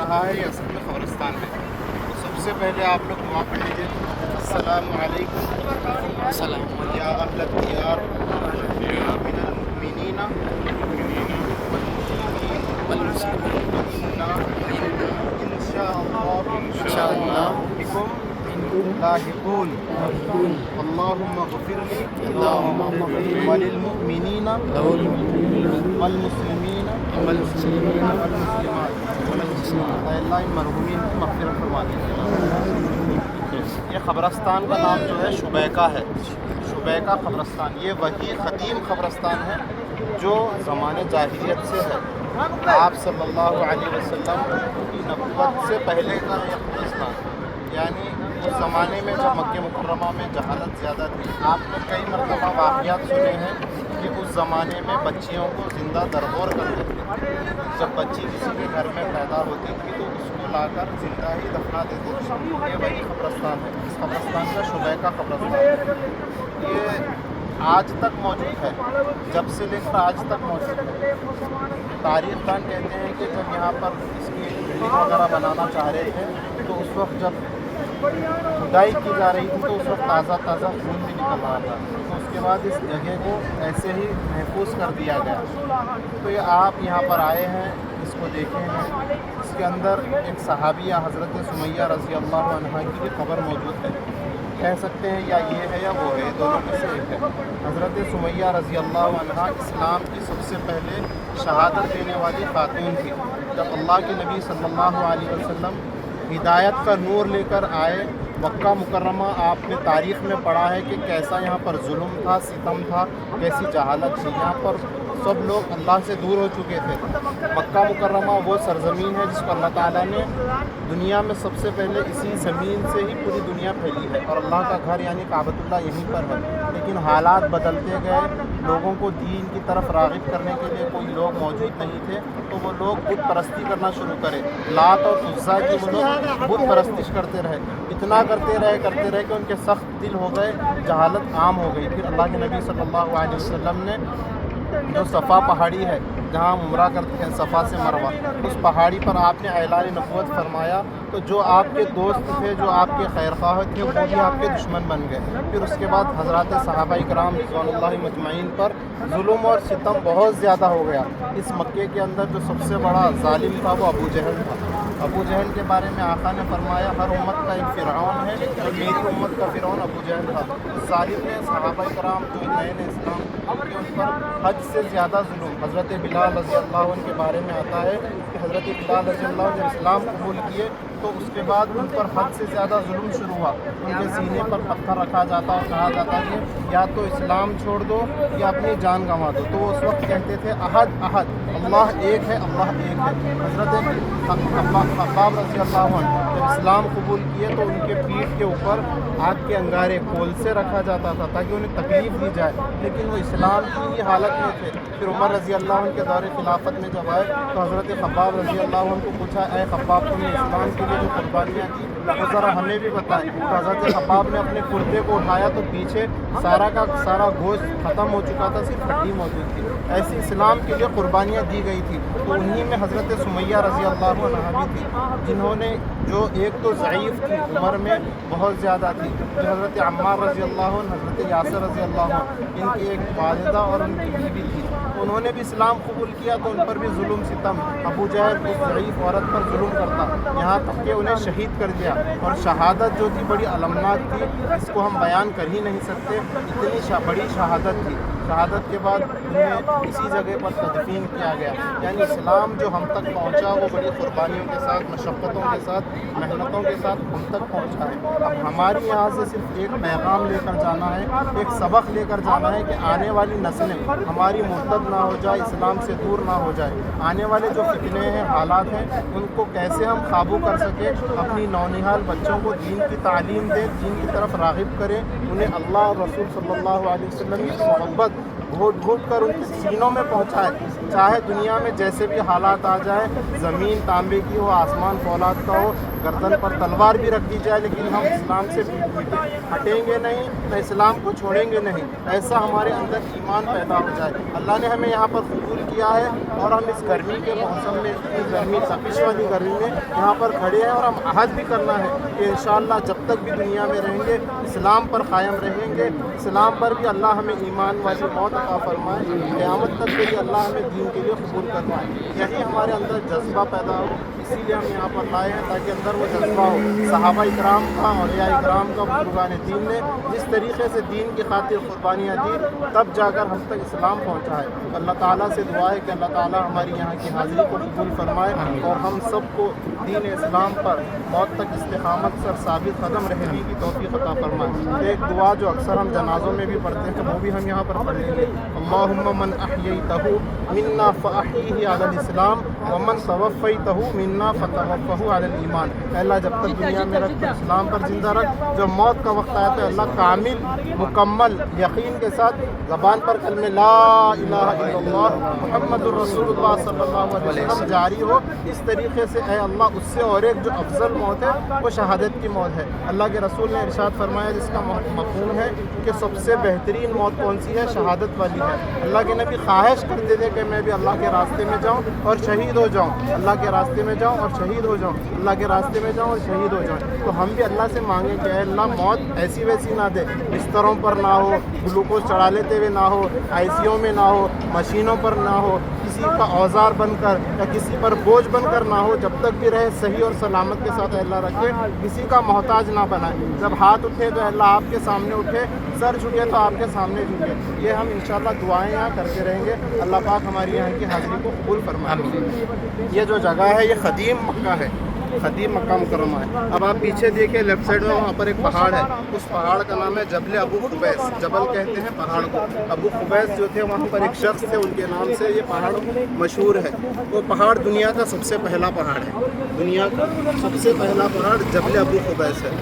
رہا ہے یہ اصل میں قبرستان ہے. تو سب سے پہلے آپ لوگ دعا پڑھ لیجیے. السلام علیکم السلام یا اہل الدیار من المؤمنین والمسلمین انشاء اللہ بكم لاحقون. اللهم اغفر لي وللمؤمنین والمسلمین والمسلمات. اے اللہ ان مرحومین کی مغفرت فرما دیجیے. یہ قبرستان کا نام جو ہے شبیکہ ہے. شبیکہ قبرستان یہ وہی قدیم قبرستان ہے جو زمانے جاہلیت سے ہے. آپ صلی اللہ علیہ وسلم کی نبوت سے پہلے کا یہ قبرستان، یعنی اس زمانے میں جب مکہ مکرمہ میں جہالت زیادہ تھی. آپ نے کئی مرتبہ واقعات سنے ہیں کہ اس زمانے میں بچیوں کو زندہ درگور کرتے تھے. جب بچی کسی کے گھر میں پیدا ہوتی تھی تو اس کو لا کر زندہ ہی دفنا دیتے تھے. یہ وہی قبرستان ہے. اس قبرستان کا شبیکہ قبرستان یہ آج تک موجود ہے، جب سے لے کر آج تک موجود ہے. تاریخ دان کہتے ہیں کہ جب یہاں پر اس کی بلڈنگ وغیرہ بنانا چاہ رہے تھے تو اس وقت جب کھدائی کی جا رہی تھی تو اس وقت تازہ تازہ خون بھی نکل رہا تھا. تو اس کے بعد اس جگہ کو ایسے ہی محفوظ کر دیا گیا. تو یہ آپ یہاں پر آئے ہیں، اس کو دیکھے ہیں. اس کے اندر ایک صحابیہ حضرت سمیہ رضی اللہ عنہا کی بھی قبر موجود ہے. کہہ سکتے ہیں یا یہ ہے یا وہ ہے، دونوں میں سے ایک ہے. حضرت سمیہ رضی اللہ عنہا اسلام کی سب سے پہلے شہادت دینے والی خاتون تھی. جب اللہ کے نبی صلی اللہ علیہ وسلم ہدایت کا نور لے کر آئے مکہ مکرمہ، آپ نے تاریخ میں پڑھا ہے کہ کیسا یہاں پر ظلم تھا، ستم تھا، کیسی جہالت تھی. یہاں پر سب لوگ اللہ سے دور ہو چکے تھے. مکہ مکرمہ وہ سرزمین ہے جس کو اللہ تعالیٰ نے دنیا میں سب سے پہلے اسی زمین سے ہی پوری دنیا پھیلی ہے، اور اللہ کا گھر یعنی کعبۃ اللہ یہیں پر ہے. لیکن حالات بدلتے گئے، لوگوں کو دین کی طرف راغب کرنے کے لیے کوئی لوگ موجود نہیں تھے، تو وہ لوگ بت پرستی کرنا شروع کرے. لات اور عزیٰ کی وہ لوگ بت پرستش کرتے رہے. اتنا کرتے رہے کہ ان کے سخت دل ہو گئے، جہالت عام ہو گئی. پھر اللہ کے نبی صلی اللہ علیہ وسلم نے جو صفا پہاڑی ہے جہاں عمرہ کرتے ہیں صفا سے مروہ، اس پہاڑی پر آپ نے اعلان نبوت فرمایا. تو جو آپ کے دوست تھے، جو آپ کے خیرخواہ تھے، وہ بھی آپ کے دشمن بن گئے. پھر اس کے بعد حضرات صحابہ کرام رضوان اللہ مجمعین پر ظلم اور ستم بہت زیادہ ہو گیا. اس مکے کے اندر جو سب سے بڑا ظالم تھا وہ ابو جہل تھا. ابو جہل کے بارے میں آقا نے فرمایا ہر امت کا ایک فرعون ہے، اور میری امت کا فرعون ابو جہل تھا. اس ظالم نے صحابہ کرام جو نئے اسلام کے ان پر حد سے زیادہ ظلم. حضرت بلال رضی اللہ عنہ کے بارے میں آتا ہے کہ حضرت بلال رضی اللہ عنہ جب اسلام قبول کیے تو اس کے بعد ان پر حد سے زیادہ ظلم شروع ہوا. ان کے سینے پر پتھر رکھا جاتا اور کہا جاتا کہ یا تو اسلام چھوڑ دو یا اپنی جان گنوا دو. تو وہ اس وقت کہتے تھے احد احد، اللہ ایک ہے، اللہ ایک ہے. حضرت خباب رضی اللہ عنہ جب اسلام قبول کیے تو ان کے پیٹھ کے اوپر آگ کے انگارے کول سے رکھا جاتا تھا تاکہ انہیں تکلیف دی جائے، لیکن وہ اسلام کی ہی حالت میں تھے. پھر عمر رضی اللہ عنہ کے دور خلافت میں جب آئے تو حضرت خباب رضی اللہ عنہ کو پوچھا اے خباب تم نے اسلام کے لیے جو قربانیاں کی وہ ذرا ہمیں بھی بتائیں. تو حضرت خباب نے اپنے کرتے کو اٹھایا تو پیچھے سارا کا سارا گوشت ختم ہو چکا تھا، صرف ہڈی موجود تھی. ایسی اسلام کے لیے قربانیاں دی گئی تھی. تو انہی میں حضرت سمیہ رضی اللہ عنہ بھی تھی، جنہوں نے جو ایک تو ضعیف تھی، عمر میں بہت زیادہ تھی. جو حضرت عمار رضی اللہ عنہ، حضرت یاسر رضی اللہ عنہ، ان کی ایک والدہ اور ان کی بیوی تھی. انہوں نے بھی اسلام قبول کیا تو ان پر بھی ظلم ستم. ابو جہل اس ضعیف عورت پر ظلم کرتا، یہاں تک کہ انہیں شہید کر دیا. اور شہادت جو تھی بڑی المناک تھی، اس کو ہم بیان کر ہی نہیں سکتے، اتنی بڑی شہادت تھی. شہادت کے بعد انہیں اسی جگہ پر تدفین کیا گیا. یعنی اسلام جو ہم تک پہنچا وہ بڑی قربانیوں کے ساتھ، مشقتوں کے ساتھ، محنتوں کے ساتھ ہم تک پہنچا ہے. اب ہماری یہاں سے صرف ایک پیغام لے کر جانا ہے، ایک سبق لے کر جانا ہے کہ آنے والی نسلیں ہماری مرتد نہ ہو جائے، اسلام سے دور نہ ہو جائے. آنے والے جو فتنے ہیں، حالات ہیں، ان کو کیسے ہم قابو کر سکیں. اپنی نونہال بچوں کو دین کی تعلیم دیں، دین کی طرف راغب کریں، انہیں اللہ اور رسول صلی اللہ علیہ وسلم کی محبت گھوٹ گھوٹ کر ان کے سینوں میں پہنچائے. چاہے دنیا میں جیسے بھی حالات آ جائیں، زمین تانبے کی ہو، آسمان فولاد کا ہو، گردن پر تلوار بھی رکھ دی جائے، لیکن ہم اسلام سے ہٹیں گے نہیں، نہ اسلام کو چھوڑیں گے نہیں۔ ایسا ہمارے اندر ایمان پیدا ہو جائے۔ اللہ نے ہمیں یہاں پر قبول کیا ہے، اور ہم اس گرمی کے موسم میں، اتنی گرمی، تپش والی گرمی میں یہاں پر کھڑے ہیں، اور ہم عہد بھی کرنا ہے کہ انشاءاللہ جب تک بھی دنیا میں رہیں گے اسلام پر قائم رہیں گے، اسلام پر بھی اللہ ہمیں ایمان والی موت عطا فرمائے، قیامت تک کے لیے اللہ ہمیں دین کے لیے قبول کروائے۔ یہی ہمارے اندر جذبہ پیدا ہو، اسی لیے ہم یہاں پر لائے ہیں تاکہ اندر وہ جذبہ ہو۔ صحابہ اکرام کا، اولیاء اکرام کا، بزرگان دین نے جس طریقے سے دین کی خاطر قربانیاں دی، تب جا کر ہم تک اسلام پہنچا ہے۔ اللہ تعالیٰ سے دعا ہے کہ اللہ تعالیٰ ہماری یہاں کی حاضری کو قبول فرمائے، اور ہم سب کو دین اسلام پر موت تک استقامت سے ثابت قدم رہنے کی توفیق عطا فرمائے۔ ایک دعا جو اکثر ہم جنازوں میں بھی پڑھتے ہیں، وہ بھی ہم یہاں پر پڑھ لیں گے۔ اللہم من احییتہ منا فاحیہ علی الاسلام ومن توفیتہ منا فتوفہ علی الایمان۔ اے اللہ جب تک دنیا میں رکھ تو اسلام پر زندہ رکھ، جب موت کا وقت آیا تو اللہ کامل مکمل یقین کے ساتھ زبان پر کلمہ لا الہ الا اللہ محمد الرسول اللہ صلی اللہ علیہ وسلم جاری ہو۔ اس طریقے سے اے اللہ اس سے اور ایک جو افضل موت ہے وہ شہادت کی موت ہے۔ اللہ کے رسول نے ارشاد فرمایا، جس کا مفہوم ہے کہ سب سے بہترین موت کون سی ہے؟ شہادت والی ہے۔ اللہ کے نبی خواہش کرتے تھے کہ میں بھی اللہ کے راستے میں جاؤں اور شہید ہو جاؤں، اللہ کے راستے میں جاؤں اور شہید ہو جاؤں، اللہ کے راستے میں جاؤں اور شہید ہو جاؤں۔ تو ہم بھی اللہ سے مانگیں کہ اے اللہ موت ایسی ویسی نہ دے، بستروں پر نہ ہو، گلوکوز چڑھا لیتے ہوئے نہ ہو، آئی سی یو میں نہ ہو، مشینوں پر نہ ہو، کسی کا اوزار بن کر یا کسی پر بوجھ بن کر نہ ہو، جب تک بھی رہے صحیح اور سلامت کے ساتھ اللہ رکھے، کسی کا محتاج نہ بنائے۔ جب ہاتھ اٹھے تو اللہ آپ کے سامنے اٹھے، سر جھکے تو آپ کے سامنے جھکے۔ یہ ہم انشاءاللہ دعائیں یہاں کرتے رہیں گے۔ اللہ پاک ہماری یہاں کی حاضری کو قبول فرمائے۔ یہ جو جگہ ہے یہ قدیم مکہ ہے، قدیم مکہ مکرمہ ہے۔ اب آپ پیچھے دیکھیں لیفٹ سائڈ میں، وہاں پر ایک پہاڑ ہے، اس پہاڑ کا نام ہے جبل ابو قبیس۔ جبل کہتے ہیں پہاڑ کو۔ ابو قبیس جو تھے وہاں پر ایک شخص تھے، ان کے نام سے یہ پہاڑ مشہور ہے۔ وہ پہاڑ دنیا کا سب سے پہلا پہاڑ ہے، دنیا کا سب سے پہلا پہاڑ جبل ابو قبیس ہے۔